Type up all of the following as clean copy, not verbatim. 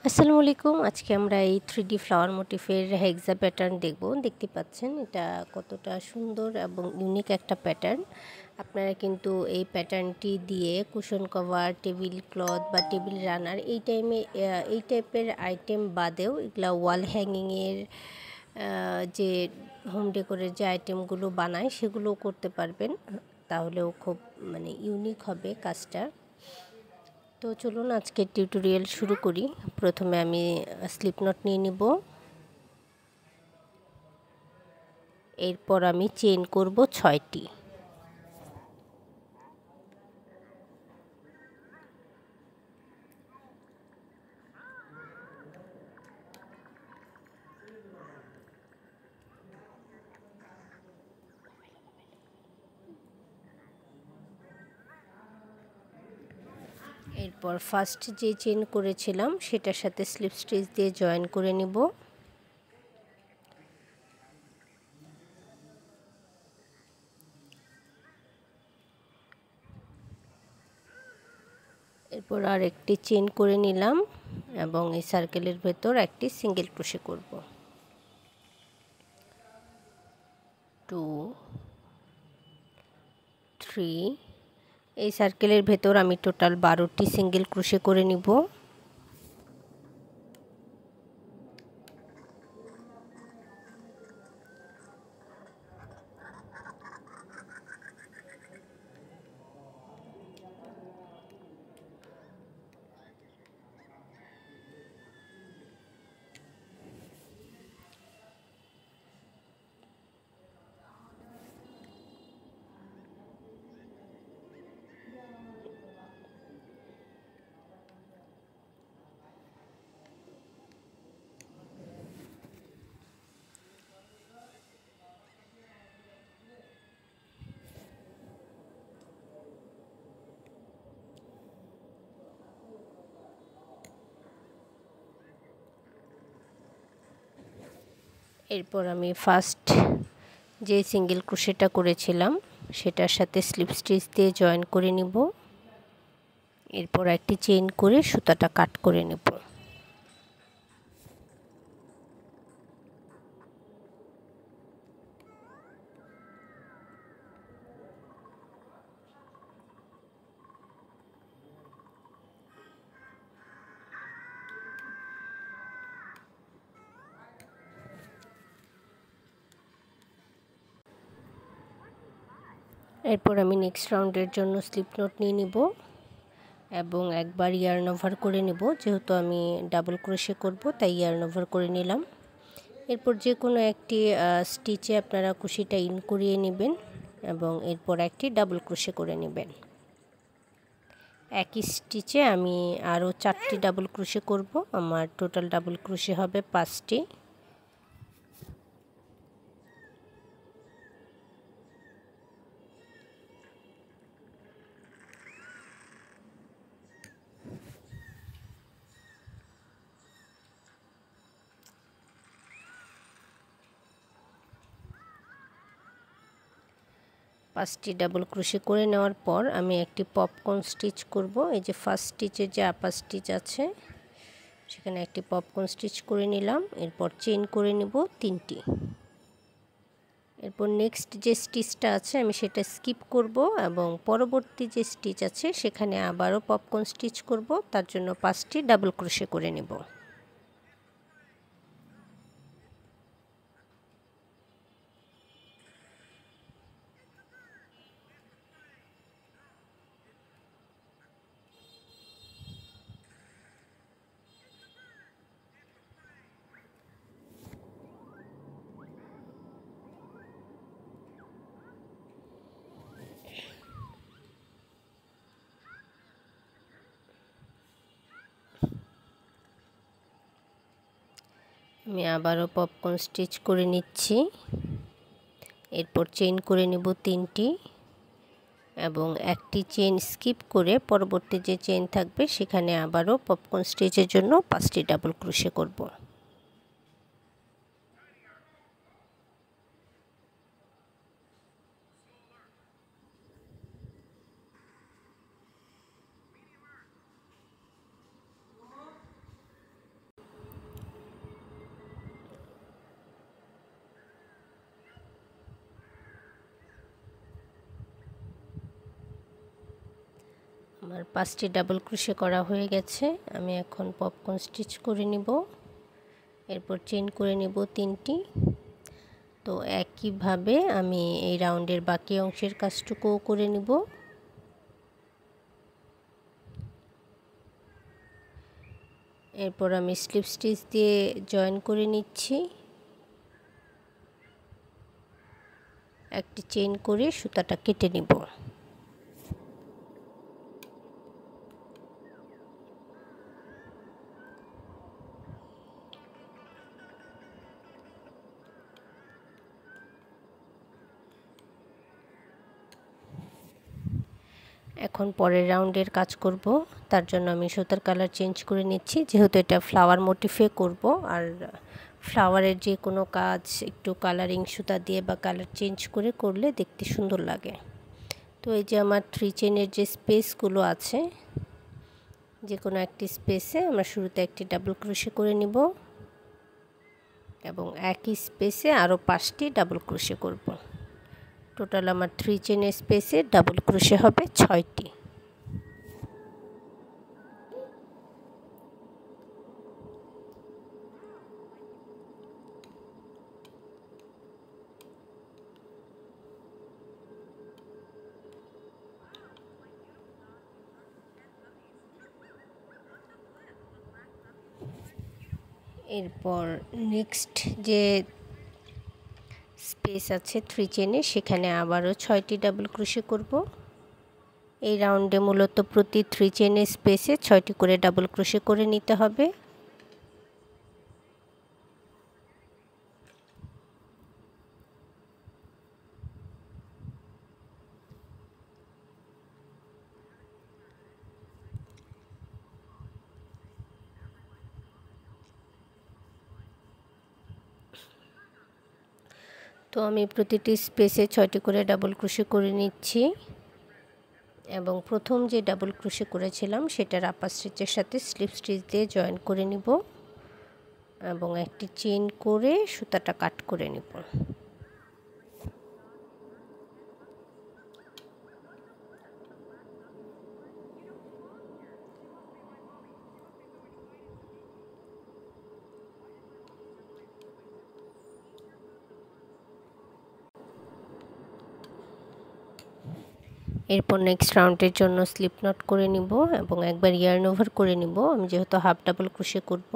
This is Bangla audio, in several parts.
আসসালামু আলাইকুম। আজকে আমরা এই 3D ফ্লাওয়ার মোটিফের হেক্সা প্যাটার্ন দেখব। দেখতে পাচ্ছেন এটা কতটা সুন্দর এবং ইউনিক একটা প্যাটার্ন। আপনারা কিন্তু এই প্যাটার্নটি দিয়ে কুশন কভার, টেবিল ক্লথ বা টেবিল রানার এই টাইপের আইটেম বাদেও এগুলা ওয়াল হ্যাঙ্গিংয়ের যে হোম ডেকোরের যে আইটেমগুলো বানায় সেগুলোও করতে পারবেন। তাহলেও খুব ইউনিক হবে কাজটা। তো চলুন আজকে টিউটোরিয়াল শুরু করি। প্রথমে আমি স্লিপ নট নিয়ে নিব, এরপর আমি চেইন করব 6টি। এরপর ফার্স্ট যে চেইন করেছিলাম সেটার সাথে স্লিপ স্টিচ দিয়ে জয়েন করে নিব। এরপর আর একটি চেইন করে নিলাম এবং এই সার্কেলের ভেতর একটি সিঙ্গেল ক্রোশে করব। 2 3 এই সার্কেলের ভেতর আমি টোটাল 12টি সিঙ্গেল ক্রোশে করে নিব। এরপর আমি ফার্স্ট যে সিঙ্গেল ক্রোশেটা করেছিলাম সেটার সাথে স্লিপ স্টিচ দিয়ে জয়েন করে নিব। এরপর একটি চেইন করে সুতাটা কাট করে নেব। এরপর আমি নেক্সট রাউন্ডের জন্য স্লিপ নট নিয়ে নিব এবং একবার ইয়ার্ন ওভার করে নেব। যেহেতু আমি ডাবল ক্রোশে করব তাই ইয়ার্ন ওভার করে নিলাম। এরপর যে কোনো একটি স্টিচে আপনারা কুশিটা ইন করিয়ে নেবেন এবং এরপর একটি ডাবল ক্রোশে করে নেবেন। একই স্টিচে আমি আরও 4টি ডাবল ক্রোশে করব। আমার টোটাল ডাবল ক্রোশে হবে 5টি। পাঁচটি ডাবল ক্রোশে করে নেওয়ার পর আমি একটি পপকর্ন স্টিচ করব। এই যে ফার্স্ট স্টিচের যে আপার স্টিচ আছে সেখানে একটি পপকর্ন স্টিচ করে নিলাম। এরপর চেইন করে নেব 3টি। এরপর নেক্সট যে স্টিচটা আছে আমি সেটা স্কিপ করব এবং পরবর্তী যে স্টিচ আছে সেখানে আবারও পপকর্ন স্টিচ করব। তার জন্য 5টি ডাবল ক্রোশে করে নেব। আমি আবারও পপকর্ন স্টিচ করে নিচ্ছি। এরপর চেইন করে নেব 3টি এবং একটি চেইন স্কিপ করে পরবর্তী যে চেইন থাকবে সেখানে আবারও পপকর্ন স্টিচের জন্য 5টি ডাবল ক্রোশে করব। আমার 5টি ডাবল ক্রোশে করা হয়ে গেছে। আমি এখন পপকর্ন স্টিচ করে নিব, এরপর চেইন করে নিব 3টি। তো একইভাবে আমি এই রাউন্ডের বাকি অংশের কাজটুকুও করে নিব। এরপর আমি স্লিপ স্টিচ দিয়ে জয়েন করে নিচ্ছি, একটি চেইন করে সুতাটা কেটে নিব। এখন পরের রাউন্ডের কাজ করব, তার জন্য আমি সুতার কালার চেঞ্জ করে নিচ্ছি, যেহেতু এটা ফ্লাওয়ার মোটিফে করব। আর ফ্লাওয়ারের যে কোনো কাজ একটু কালারিং সুতা দিয়ে বা কালার চেঞ্জ করে করলে দেখতে সুন্দর লাগে। তো এই যে আমার 3 চেইনের যে স্পেসগুলো আছে, যে কোনো একটি স্পেসে আমরা শুরুতে একটি ডাবল ক্রোশে করে নিব এবং একই স্পেসে আরও 5টি ডাবল ক্রোশে করব। টোটাল আমার 3 চেইনের স্পেসে ডাবল ক্রোশে হবে 6টি। এরপর নেক্সট যে স্পেস আছে 3 চেইনে, সেখানে আবারও 6টি ডাবল ক্রোশে করব। এই রাউন্ডে মূলত প্রতি 3 চেইনের স্পেসে 6টি করে ডাবল ক্রোশে করে নিতে হবে। তো আমি প্রতিটি স্পেসে 6টি করে ডাবল ক্রোশে করে নিচ্ছি এবং প্রথম যে ডাবল ক্রোশে করেছিলাম সেটার আপার স্টিচের সাথে স্লিপ স্টিচ দিয়ে জয়েন করে নিব এবং একটি চেইন করে সুতাটা কাট করে নিব। এরপর নেক্সট রাউন্ডের জন্য স্লিপ নট করে নিব এবং একবার ইয়ার্ন ওভার করে নিব। আমি যেহেতু হাফ ডাবল ক্রোশে করব,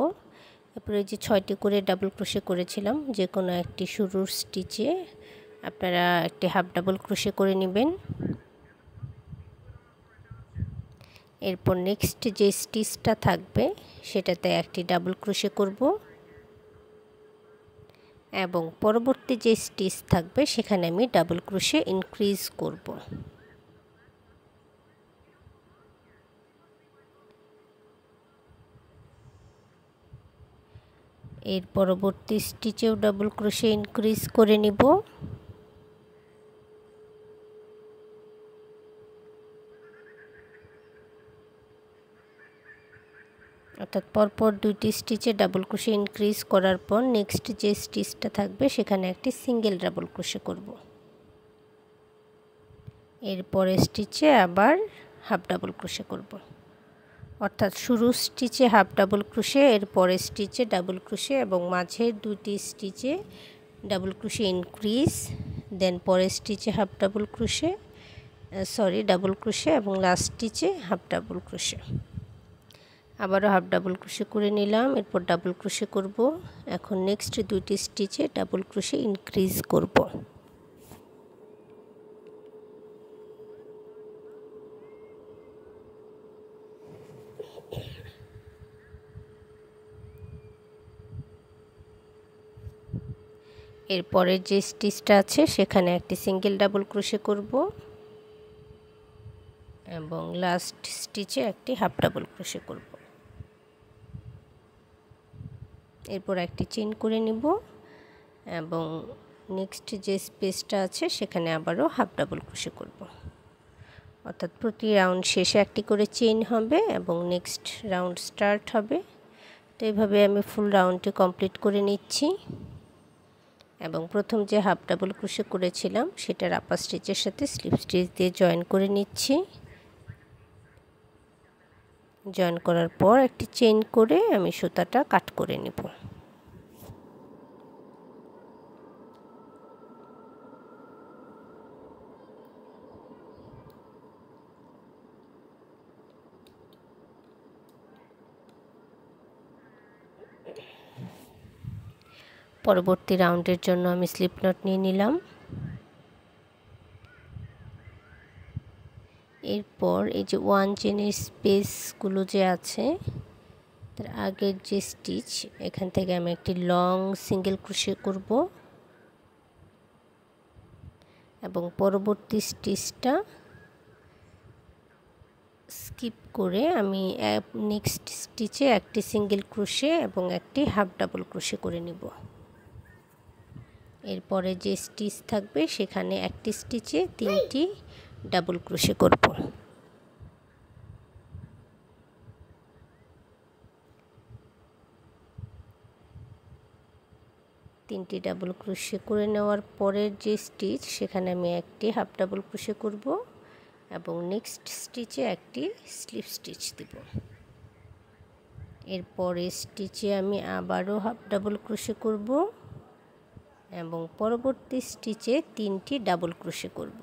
এরপরে যে 6টি করে ডাবল ক্রোশে করেছিলাম, যে কোনো একটি শুরুর স্টিচে আপনারা একটি হাফ ডাবল ক্রোশে করে নেবেন। এরপর নেক্সট যে স্টিচটা থাকবে সেটাতে একটি ডাবল ক্রোশে করব এবং পরবর্তী যে স্টিচ থাকবে সেখানে আমি ডাবল ক্রোশে ইনক্রিজ করব। এর পরবর্তী স্টিচেও ডাবল ক্রোশে ইনক্রিজ করে নিব। অর্থাৎ পরপর 2টি স্টিচে ডাবল ক্রোশে ইনক্রিজ করার পর নেক্সট যে স্টিচটা থাকবে সেখানে একটি সিঙ্গেল ডাবল ক্রোশে করব। এরপরে স্টিচে আবার হাফ ডাবল ক্রোশে করব। অর্থাৎ শুরুর স্টিচে হাফ ডাবল ক্রোশে, এর পরের স্টিচে ডাবল ক্রোশে এবং মাঝের 2টি স্টিচে ডাবল ক্রোশে ইনক্রিজ, দেন পরের স্টিচে half double crochet double crochet এবং লাস্ট স্টিচে হাফ ডাবল ক্রোশে। আবারও হাফ ডাবল ক্রোশে করে নিলাম, এরপর ডাবল ক্রোশে করব। এখন নেক্সট 2টি স্টিচে ডাবল ক্রোশে ইনক্রিজ করব। এরপরের যে স্টিচটা আছে সেখানে একটি সিঙ্গেল ডাবল ক্রোশে করব এবং লাস্ট স্টিচে একটি হাফ ডাবল ক্রোশে করব। এরপর একটি চেইন করে নিব এবং নেক্সট যে স্পেসটা আছে সেখানে আবারও হাফ ডাবল ক্রোশে করব। অর্থাৎ প্রতি রাউন্ড শেষে একটি করে চেইন হবে এবং নেক্সট রাউন্ড স্টার্ট হবে। তো এইভাবে আমি ফুল রাউন্ডটি কমপ্লিট করে নিচ্ছি এবং প্রথম যে হাফ ডাবল ক্রোশে করেছিলাম সেটার আপার স্টিচের সাথে স্লিপ স্টিচ দিয়ে জয়েন করে নিচ্ছি জয়েন করার পর একটি চেইন করে আমি সুতাটা কাট করে নেব। পরবর্তী রাউন্ডের জন্য আমি স্লিপ নট নিয়ে নিলাম। এরপর এই যে 1 চেনের স্পেসগুলো যে আছে তার আগের যে স্টিচ, এখান থেকে আমি একটি লং সিঙ্গেল ক্রোশে করব এবং পরবর্তী স্টিচটা স্কিপ করে আমি নেক্সট স্টিচে একটি সিঙ্গেল ক্রোশে এবং একটি হাফ ডাবল ক্রোশে করে নিব। এরপরে যে স্টিচ থাকবে সেখানে একটি স্টিচে 3টি ডাবল ক্রোশে করব। তিনটি ডাবল ক্রোশে করে নেওয়ার পরের যে স্টিচ সেখানে আমি একটি হাফ ডাবল ক্রোশে করব এবং নেক্সট স্টিচে একটি স্লিপ স্টিচ দেব। এরপরে স্টিচে আমি আবারও হাফ ডাবল ক্রোশে করব এবং পরবর্তী স্টিচে 3টি ডাবল ক্রোশে করব।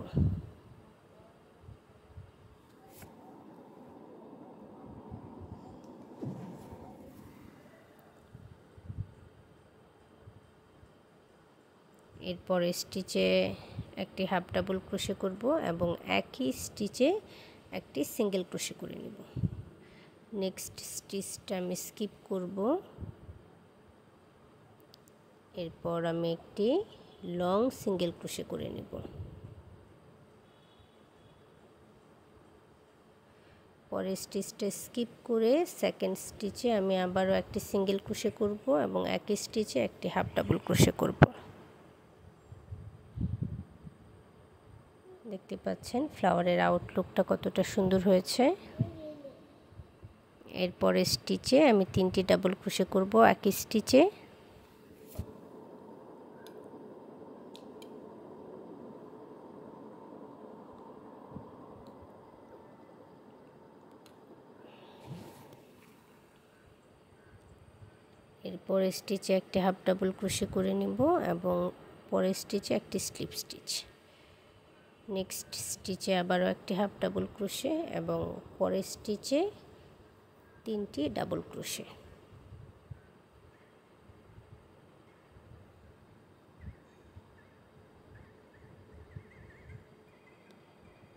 এরপর স্টিচে একটি হাফ ডাবল ক্রোশে করব এবং একই স্টিচে একটি সিঙ্গেল ক্রোশে করে নেব। নেক্সট স্টিচটা আমি স্কিপ করব। এরপর আমি একটি লং সিঙ্গেল ক্রোশে করে নেব। পরের স্টিচটা স্কিপ করে সেকেন্ড স্টিচে আমি আবারও একটি সিঙ্গেল ক্রোশে করব এবং একই স্টিচে একটি হাফ ডাবল ক্রোশে করব। দেখতে পাচ্ছেন ফ্লাওয়ারের আউটলুকটা কতটা সুন্দর হয়েছে। এরপরে স্টিচে আমি 3টি ডাবল ক্রোশে করব একই স্টিচে। এরপর স্টিচে একটি হাফ ডাবল ক্রোশে করে নিব এবং পরের স্টিচে একটি স্লিপ স্টিচ। নেক্সট স্টিচে আবারও একটি হাফ ডাবল ক্রোশে এবং পরের স্টিচে 3টি ডাবল ক্রোশে।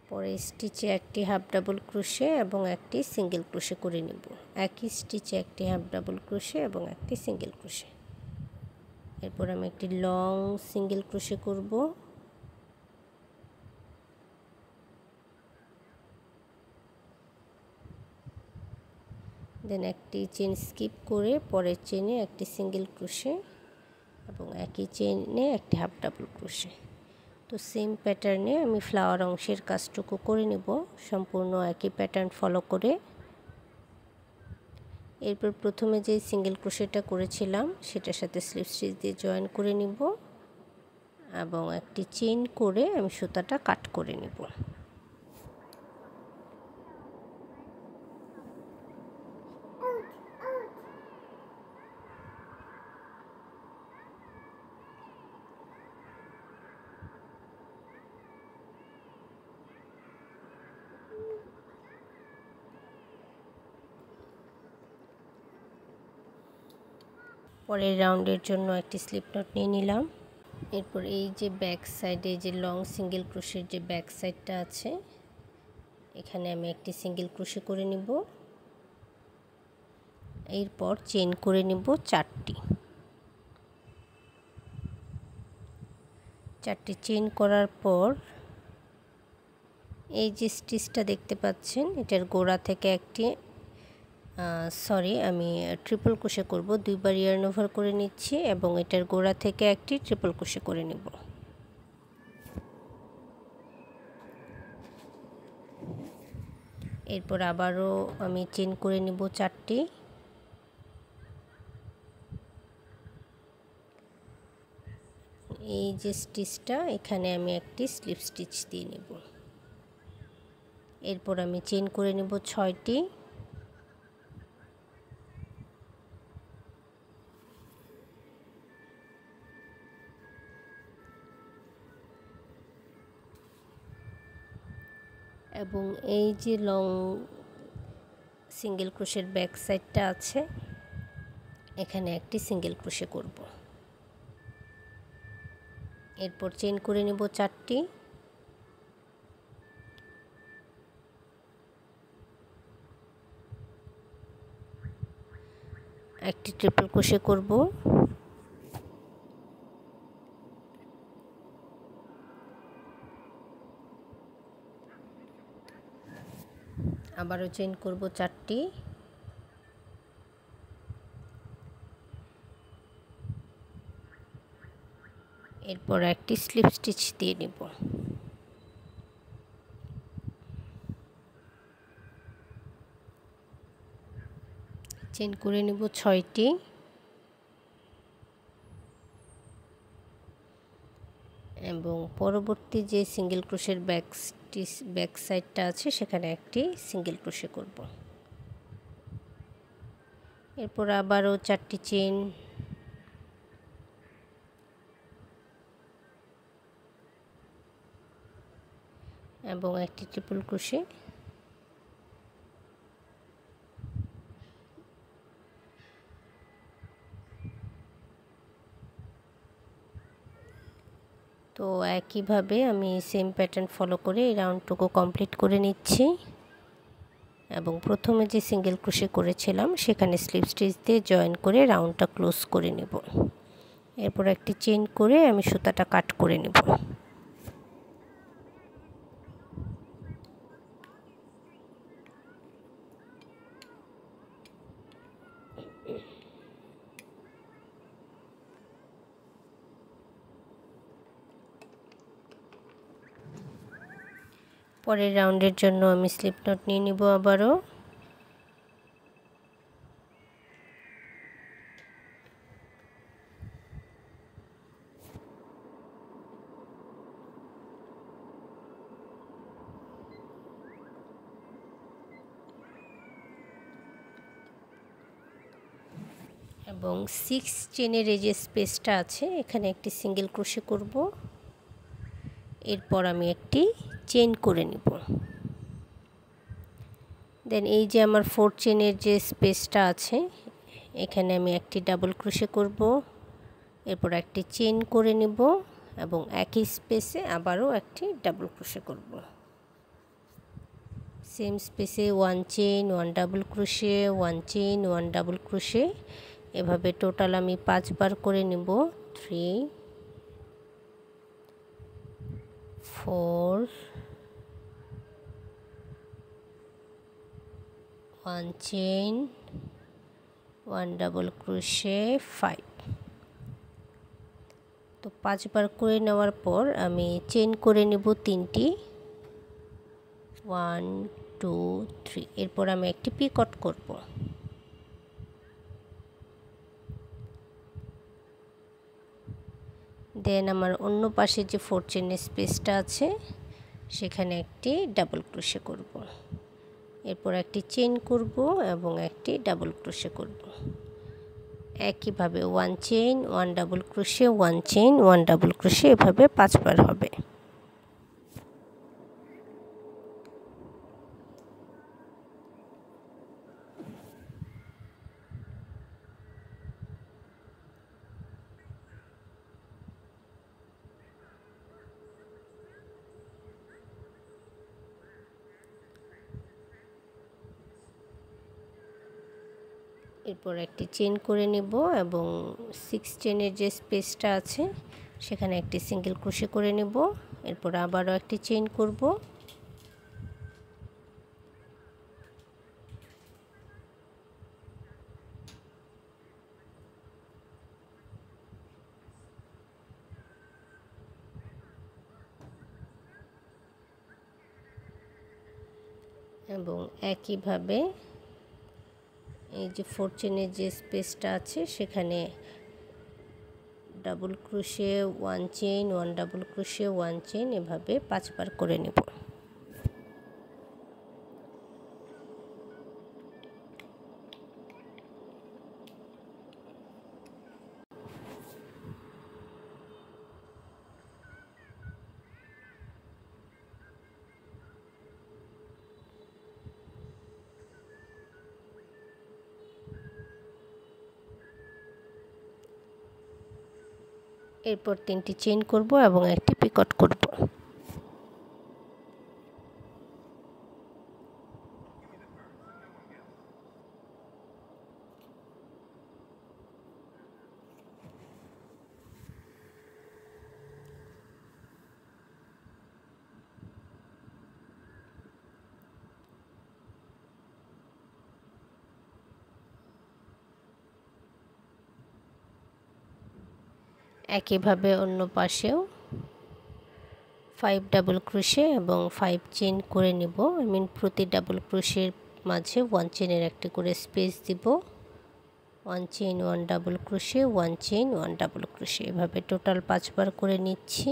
পরের স্টিচে একটি হাফ ডাবল ক্রোশে এবং একটি সিঙ্গেল ক্রোশে করে নেব। একই স্টিচে একটি হাফ ডাবল ক্রোশে এবং একটি সিঙ্গেল ক্রোশে। এরপর আমি একটি লং সিঙ্গেল ক্রোশে করব দেন একটি চেন স্কিপ করে পরের চেনে একটি সিঙ্গেল ক্রোশে এবং একই চেনে একটি হাফ ডাবল ক্রোশে। তো সেম প্যাটার্নে আমি ফ্লাওয়ার অংশের কাজটুকু করে নেব সম্পূর্ণ একই প্যাটার্ন ফলো করে। এরপর প্রথমে যে সিঙ্গেল ক্রোশেটা করেছিলাম সেটার সাথে স্লিপ স্টিচ দিয়ে জয়েন করে নিব এবং একটি চেইন করে আমি সুতাটা কাট করে নেব। পরের রাউন্ডের জন্য একটি স্লিপ নট নিয়ে নিলাম। এরপর এই যে ব্যাক সাইডে যে লং সিঙ্গেল ক্রোশের যে ব্যাক সাইডটা আছে এখানে আমি একটি সিঙ্গেল ক্রোশে করে নিব। এরপর চেইন করে নিব 4টি চেইন করার পর এই যে স্টিচটা দেখতে পাচ্ছেন এটার গোড়া থেকে একটি আমি ট্রিপল ক্রোশে করব। 2বার ইয়ার্ন ওভার করে নিচ্ছি এবং এটার গোড়া থেকে একটি ট্রিপল ক্রোশে করে নেব। এরপর আবারও আমি চেইন করে নিব 4টি। এই যে স্টিচটা এখানে আমি একটি স্লিপ স্টিচ দিয়ে নেব। এরপর আমি চেইন করে নেব 6টি এবং এই যে লং সিঙ্গেল ক্রোশের ব্যাক সাইডটা আছে, এখানে একটি সিঙ্গেল ক্রোশে করব। এরপর চেইন করে নেব 4টি, একটি ট্রিপল ক্রোশে করব, আবারও চেইন করব 4টি, এরপর একটি স্লিপ স্টিচ দিয়ে নেব। চেইন করে নেব 6টি, এবং পরবর্তী যে সিঙ্গেল ক্রোশের ব্যাক সাইডটা আছে সেখানে একটি সিঙ্গেল ক্রোশে করব। এরপর আবারও 4টি চেইন, এবং একটি ট্রিপল ক্রোশে। তো একইভাবে আমি সেম প্যাটার্ন ফলো করে এই রাউন্ডটুকু কমপ্লিট করে নিচ্ছি, এবং প্রথমে যে সিঙ্গেল ক্রোশে করেছিলাম সেখানে স্লিপ স্টিচ দিয়ে জয়েন করে রাউন্ডটা ক্লোজ করে নেব। এরপর একটি চেইন করে আমি সুতাটা কাট করে নেব। পরের রাউন্ডের জন্য আমি স্লিপ নট নিয়ে নিব আবারও। এবং 6 চেনের এই যে স্পেসটা আছে এখানে একটি সিঙ্গেল ক্রোশে করব, এরপর আমি একটি চেইন করে নিব। দেন এই যে আমার 4 চেনের যে স্পেসটা আছে এখানে আমি একটি ডাবল ক্রোশে করব, এরপর একটি চেইন করে নিব, এবং একই স্পেসে আবারও একটি ডাবল ক্রোশে করব। সেম স্পেসে 1 chain, 1 double crochet, 1 chain, 1 double crochet, এভাবে টোটাল আমি 5 বার করে নিব। 3 4 1 চেইন, 1 ডাবল ক্রোশে, 5। তো 5 বার করে নেওয়ার পর আমি চেইন করে নেব 3টি, 1 2 3। এরপর আমি একটি পিকট করব। দেন আমার অন্য পাশে যে 4 চেনের স্পেসটা আছে সেখানে একটি ডাবল ক্রোশে করব, এরপর একটি চেইন করব এবং একটি ডাবল ক্রোশে করব। একইভাবে 1 chain, 1 double crochet, 1 chain, 1 double crochet, এভাবে 5 বার হবে। এরপর একটি চেইন করে নেব এবং 6 চেনের যে স্পেসটা আছে সেখানে একটি সিঙ্গেল ক্রোশে করে নেব, এরপর আবারও একটি চেইন করব, এবং একইভাবে এই যে 4 চেনের যে স্পেসটা আছে সেখানে double crochet, 1 chain, 1 double crochet, 1 chain, এভাবে 5 বার করে নেব। এরপর 3টি চেইন করব এবং একটি পিকট করব। একইভাবে অন্য পাশেও 5 ডাবল ক্রোশে এবং 5 চেইন করে নিব। প্রতি ডাবল ক্রোশের মাঝে 1 চেইনের একটি করে স্পেস দিব। 1 chain 1 double crochet, 1 chain 1 double crochet, এভাবে টোটাল 5 বার করে নিচ্ছি।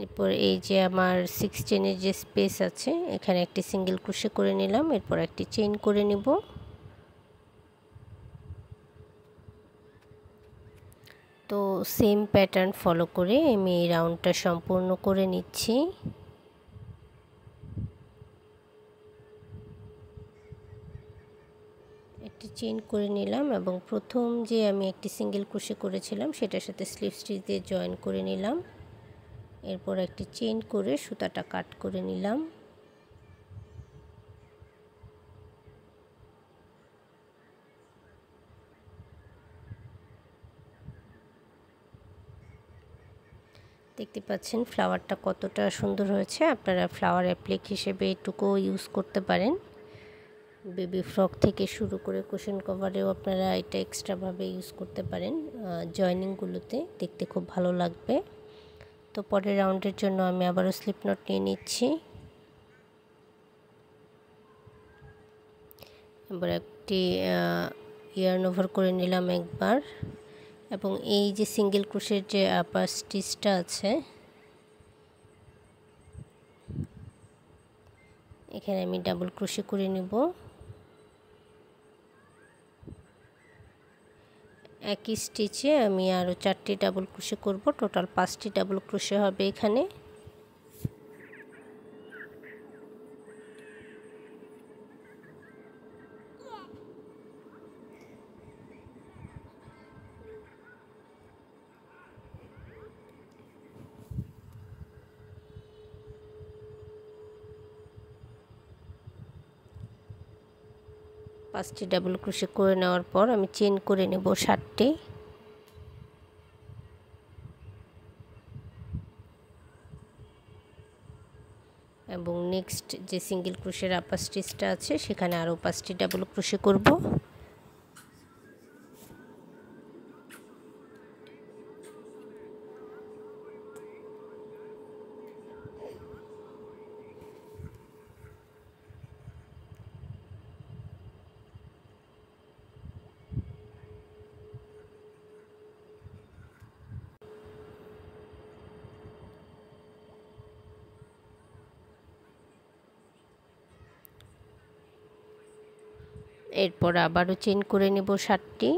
এরপর এই যে আমার 6 চেইনের যে স্পেস আছে এখানে একটি সিঙ্গেল ক্রোশে করে নিলাম। এরপর একটি চেইন করে নিব। তো সেম প্যাটার্ন ফলো করে আমি এই রাউন্ডটা সম্পূর্ণ করে নিচ্ছি। একটি চেইন করে নিলাম এবং প্রথম যে আমি একটি সিঙ্গেল ক্রোশে করেছিলাম সেটার সাথে স্লিপ স্টিচ দিয়ে জয়েন করে নিলাম। এরপর একটি চেইন করে সুতাটা কাট করে নিলাম। দেখতে পাচ্ছেন ফ্লাওয়ারটা কতটা সুন্দর হয়েছে। আপনারা ফ্লাওয়ার অ্যাপ্লিক হিসেবে এটুকু ইউজ করতে পারেন। বেবি ফ্রক থেকে শুরু করে কুশন কভারেও আপনারা এটা এক্সট্রাভাবে ইউজ করতে পারেন। জয়েনিংগুলোতে দেখতে খুব ভালো লাগবে। তো পরের রাউন্ডের জন্য আমি আবারও স্লিপ নট নিয়ে নিচ্ছি। এবার একটি ইয়ার্ন ওভার করে নিলাম একবার এবং এই যে সিঙ্গেল ক্রোশের যে আপার স্টিচটা আছে এখানে আমি ডাবল ক্রোশে করে নিব। একই স্টিচে আমি আরও 4টি ডাবল ক্রোশে করব। টোটাল 5টি ডাবল ক্রোশে হবে এখানে। পাঁচটি ডাবল ক্রোশে করে নেওয়ার পর আমি চেইন করে নেব 7টি। এবং নেক্সট যে সিঙ্গেল ক্রোশের আপার স্টিচটা আছে সেখানে আরও 5টি ডাবল ক্রোশে করব। এরপর আবারও চেইন করে নেব 7টি।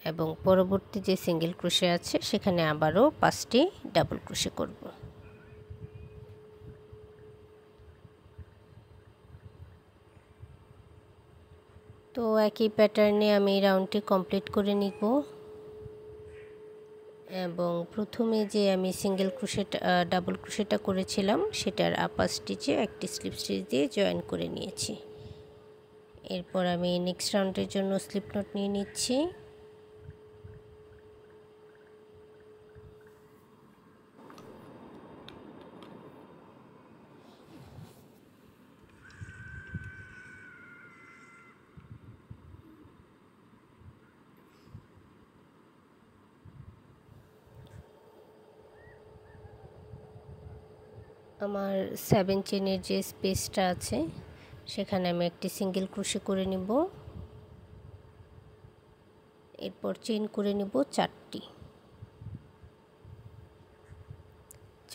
এবং পরবর্তী যে সিঙ্গেল ক্রোশে আছে সেখানে আবারও 5টি ডাবল ক্রোশে করব। তো একই প্যাটার্নে আমি এই রাউন্ডটি কমপ্লিট করে নিব এবং প্রথমে যে আমি সিঙ্গেল ক্রোশেটা ডাবল ক্রোশেটা করেছিলাম সেটার আপার স্টিচে একটি স্লিপ স্টিচ দিয়ে জয়েন করে নিয়েছি। এরপর আমি নেক্সট রাউন্ডের জন্য স্লিপ নট নিয়ে নিচ্ছি। আমার 7 চেইনের যে স্পেসটা আছে সেখানে আমি একটি সিঙ্গেল ক্রোশে করে নিব। এরপর চেইন করে নিব 4টি।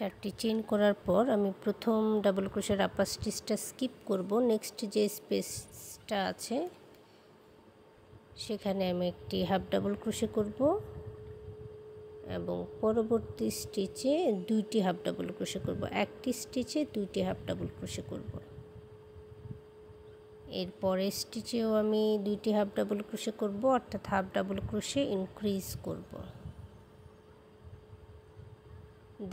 4টি চেইন করার পর আমি প্রথম ডাবল ক্রোশের আপার স্টিচটা স্কিপ করব। নেক্সট যে স্পেসটা আছে সেখানে আমি একটি হাফ ডাবল ক্রোশে করব এবং পরবর্তী স্টিচে 2টি হাফ ডাবল ক্রোশে করব। একটি স্টিচে 2টি হাফ ডাবল ক্রোশে করব। এরপরের স্টিচেও আমি 2টি হাফ ডাবল ক্রোশে করব, অর্থাৎ হাফ ডাবল ক্রোশে ইনক্রিজ করব।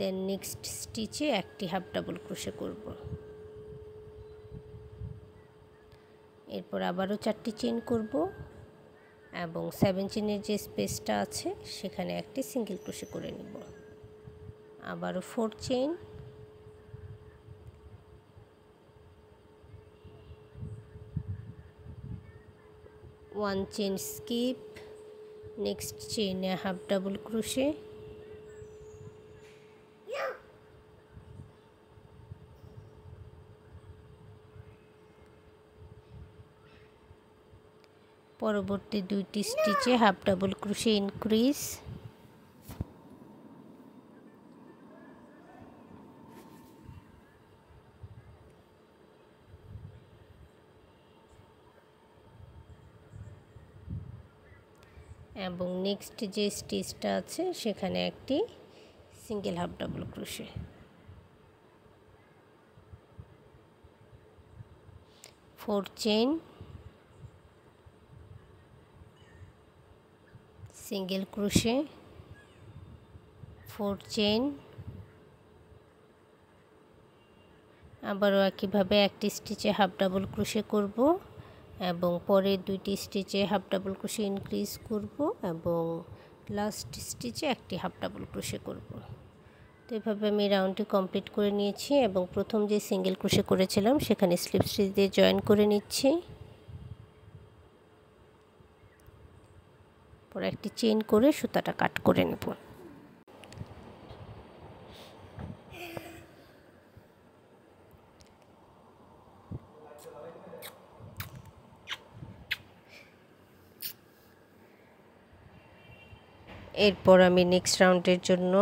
দেন নেক্সট স্টিচে একটি হাফ ডাবল ক্রোশে করব। এরপর আবারও 4টি চেইন করব এবং 7 চেইনের যে স্পেসটা আছে সেখানে একটি সিঙ্গেল ক্রোশে করে নিব। আবারও 4 chain, one chain skip, next চেইনে হাফ ডাবল ক্রোশে, পরবর্তী 2টি স্টিচে হাফ ডাবল ক্রোশে ইনক্রিজ, এবং নেক্সট যে স্টিচটা আছে সেখানে একটি single half double crochet. 4 chain, single crochet, 4 chain, আবারও একইভাবে একটি স্টিচে হাফ ডাবল ক্রোশে করব এবং পরের 2টি স্টিচে হাফ ডাবল ক্রোশে ইনক্রিজ করব এবং লাস্ট স্টিচে একটি হাফ ডাবল ক্রোশে করব। তো এভাবে আমি রাউন্ডটি কমপ্লিট করে নিয়েছি এবং প্রথম যে সিঙ্গেল ক্রোশে করেছিলাম সেখানে স্লিপ স্টিচ দিয়ে জয়েন করে নিচ্ছি। পরে একটি চেইন করে সুতাটা কাট করে নেব। এরপর আমি নেক্সট রাউন্ডের জন্য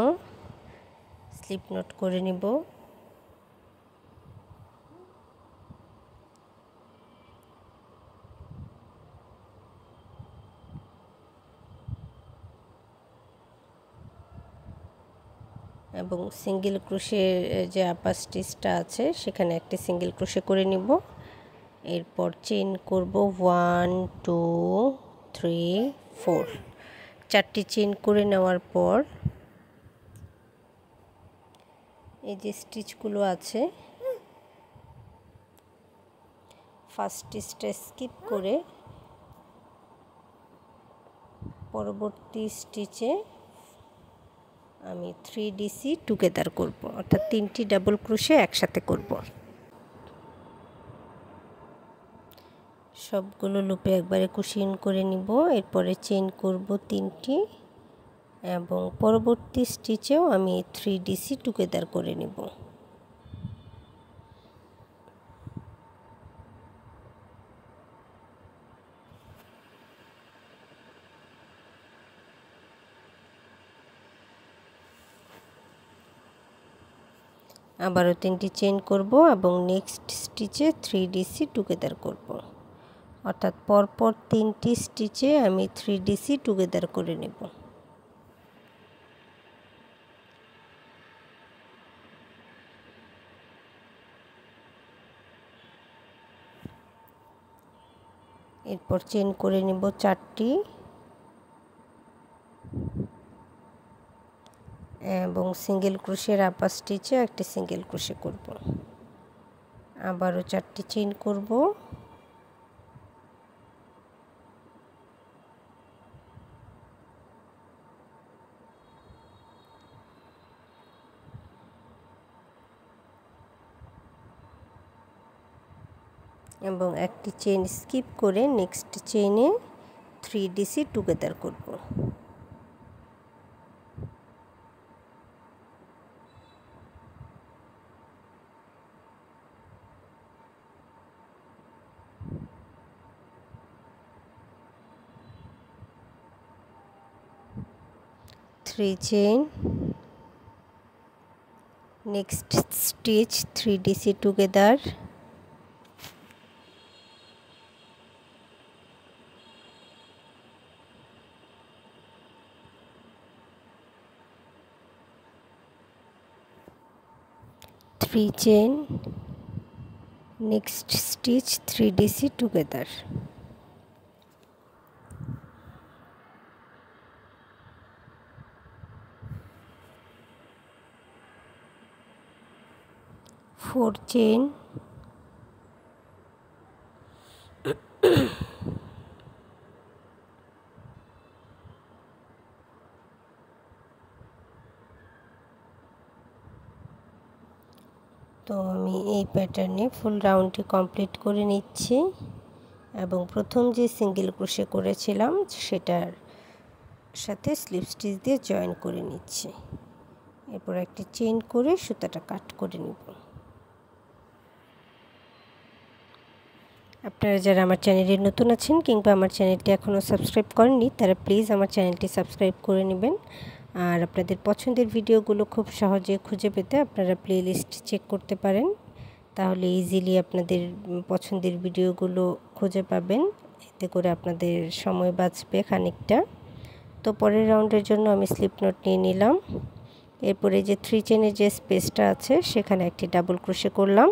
স্লিপ নট করে নিব। এবং সিঙ্গেল ক্রোশের যে আপার স্টিচটা আছে সেখানে একটি সিঙ্গেল ক্রোশে করে নিব। এরপর চেইন করব 1 2 3 4। 4টি চেইন করে নেওয়ার পর এই যে স্টিচগুলো আছে ফার্স্ট স্টিচটা স্কিপ করে পরবর্তী স্টিচে আমি 3DC টুগেদার করব, অর্থাৎ 3টি ডাবল ক্রোশে একসাথে করব। সবগুলো লুপে একবারে কুশিন করে নিব। এরপরে চেইন করব 3টি এবং পরবর্তী স্টিচেও আমি 3DC টুগেদার করে নিব। আবারও 3টি চেইন করব এবং নেক্সট স্টিচে 3DC টুগেদার করব, অর্থাৎ পরপর 3টি স্টিচে আমি 3DC টুগেদার করে নেব। এরপর চেইন করে নেব 4টি এবং সিঙ্গেল ক্রোশের আপার স্টিচে একটি সিঙ্গেল ক্রোশে করব। আবারও 4টি চেইন করব এবং একটি চেইন স্কিপ করে নেক্সট চেইনে 3DC টুগেদার করব। Three chain, next stitch 3DC together, three chain, next stitch 3DC together, four chain, তো আমি এই প্যাটার্নে ফুল রাউন্ডটি কমপ্লিট করে নিচ্ছি এবং প্রথম যে সিঙ্গেল ক্রোশে করেছিলাম সেটার সাথে স্লিপ স্টিচ দিয়ে জয়েন করে নিচ্ছি। এরপর একটি চেইন করে সুতাটা কাট করে নিব। আপনারা যারা আমার চ্যানেলে নতুন আছেন কিংবা আমার চ্যানেলটি এখনও সাবস্ক্রাইব করেননি তারা প্লিজ আমার চ্যানেলটি সাবস্ক্রাইব করে নেবেন। আর আপনাদের পছন্দের ভিডিওগুলো খুব সহজে খুঁজে পেতে আপনারা প্লেলিস্ট চেক করতে পারেন, তাহলে ইজিলি আপনাদের পছন্দের ভিডিওগুলো খুঁজে পাবেন, এতে করে আপনাদের সময় বাঁচবে খানিকটা। তো পরের রাউন্ডের জন্য আমি স্লিপ নট নিয়ে নিলাম। এরপরে যে 3 চেনের যে স্পেসটা আছে সেখানে একটি ডাবল ক্রোশে করলাম।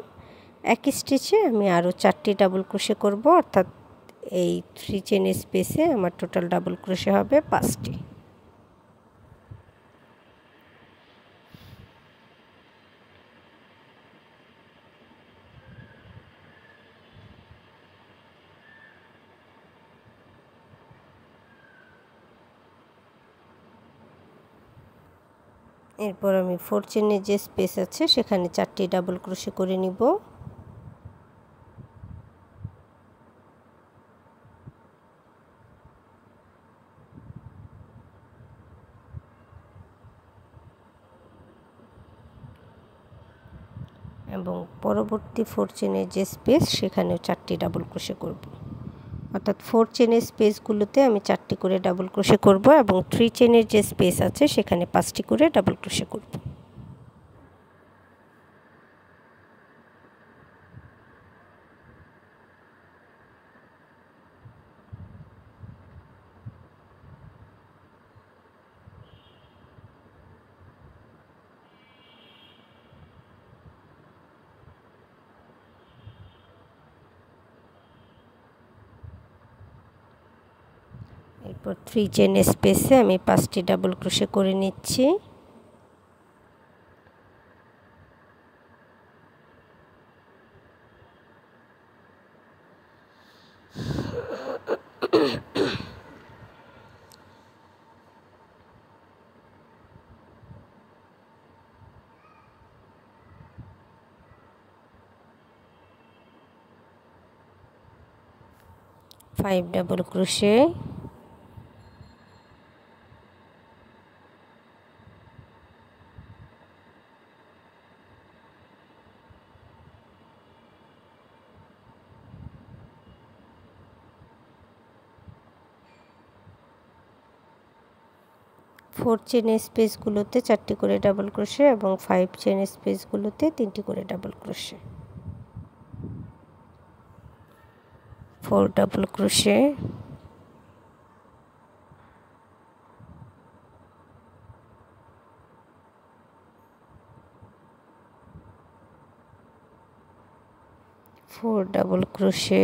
একই স্টিচে আমি আরও 4টি ডাবল ক্রোশে করব, অর্থাৎ এই 3 চেনের স্পেসে আমার টোটাল ডাবল ক্রোশে হবে 5টি। এরপর আমি 4 চেনের যে স্পেস আছে সেখানে 4টি ডাবল ক্রোশে করে নিব। এবং পরবর্তী 4 চেনের যে স্পেস সেখানেও 4টি ডাবল ক্রোশে করব, অর্থাৎ 4 চেনের স্পেসগুলোতে আমি 4টি করে ডাবল ক্রোশে করব এবং 3 চেনের যে স্পেস আছে সেখানে 5টি করে ডাবল ক্রোশে করব। এরপর 3 চেনের স্পেসে আমি 5টি ডাবল ক্রোশে করে নিচ্ছি। Five double crochet, four chain स्पेसगुलोते 4टी करे डबल क्रोशे और 5 चेन स्पेसगुलोते 3टी करे double crochet, 4 double crochet, four double crochet,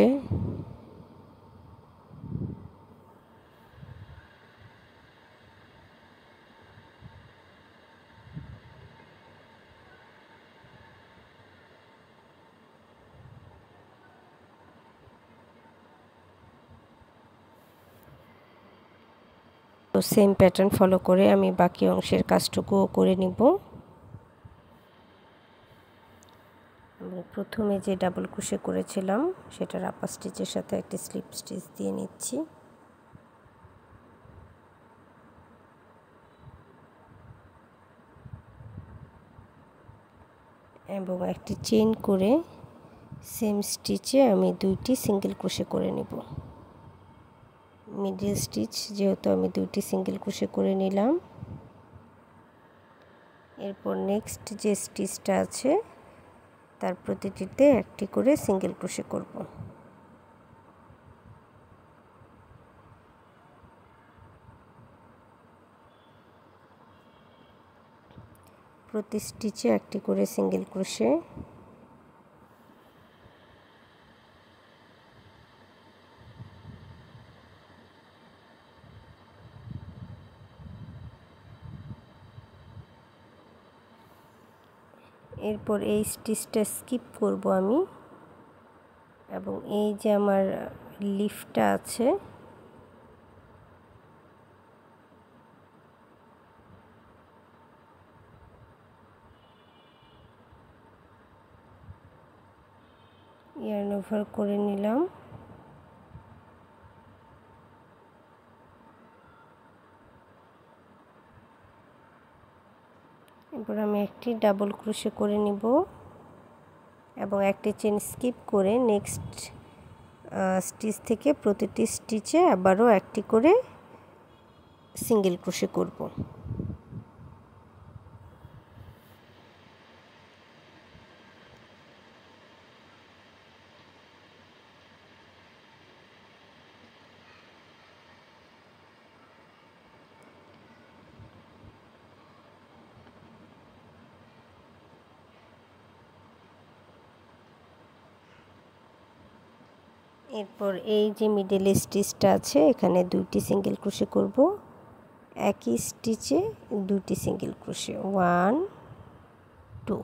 तो सेम पैटार्न फलो करे आमी बाकी अंशेर काजटुकुओ करे निब। प्रथमे जे डाबल क्रोशे करेछिलाम सेटार आपार स्टिचेर साथे एकटी स्लिप स्टिच दिए निচ্ছি एबं एकटी चेन करे सेम स्टिचे आमी दुइटी सिंगल क्रोशे करे निब। मिडिल स्टिच जेहेतु आमी दुइटी सिंगल क्रोशे करे निलाम। এরপর নেক্সট যে স্টিচটা আছে তার প্রতিটিতে একটি করে সিঙ্গেল ক্রোশে করব। প্রতি স্টিচে একটি করে সিঙ্গেল ক্রোশে। এরপর এই স্টিচটা স্কিপ করব আমি, এবং এই যে আমার লিফটা আছে ইয়ার্ন ওভার করে নিলাম। এরপর আমি একটি ডাবল ক্রোশে করে নিব এবং একটি চেন স্কিপ করে নেক্সট স্টিচ থেকে প্রতিটি স্টিচে আবারও একটি করে সিঙ্গেল ক্রোশে করব। এরপর এই যে মিডল স্টিচটা আছে এখানে দুইটি সিঙ্গেল ক্রোশে করব। একই স্টিচে দুটি সিঙ্গেল ক্রোশে 1 2।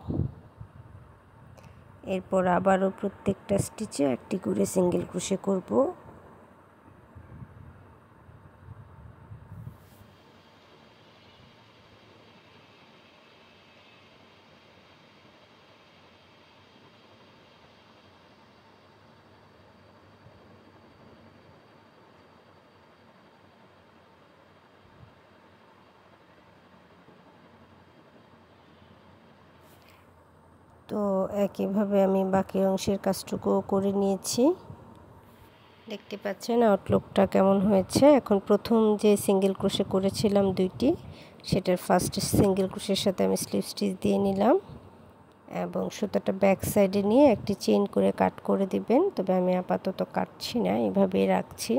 এরপর আবারও প্রত্যেকটা স্টিচে একটি করে সিঙ্গেল ক্রোশে করব। তো একইভাবে আমি বাকি অংশের কাজটুকুও করে নিয়েছি। দেখতে পাচ্ছেন আউটলুকটা কেমন হয়েছে। এখন প্রথম যে সিঙ্গেল ক্রোশে করেছিলাম দুইটি, সেটার ফার্স্ট সিঙ্গেল ক্রোশের সাথে আমি স্লিপ স্টিচ দিয়ে নিলাম এবং সুতাটা ব্যাক সাইডে নিয়ে একটি চেইন করে কাট করে দিবেন। তবে আমি আপাতত কাটছি না, এভাবেই রাখছি।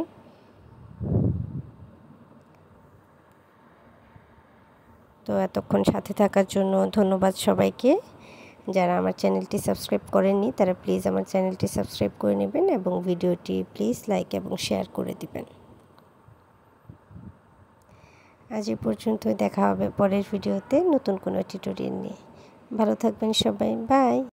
তো এতক্ষণ সাথে থাকার জন্য ধন্যবাদ সবাইকে। যারা আমার চ্যানেলটি সাবস্ক্রাইব করেননি তারা প্লিজ আমার চ্যানেলটি সাবস্ক্রাইব করে নেবেন এবং ভিডিওটি প্লিজ লাইক এবং শেয়ার করে দিবেন। আজ এই পর্যন্ত, দেখা হবে পরের ভিডিওতে নতুন কোনো টিউটোরিয়াল নিয়ে। ভালো থাকবেন সবাই, বাই।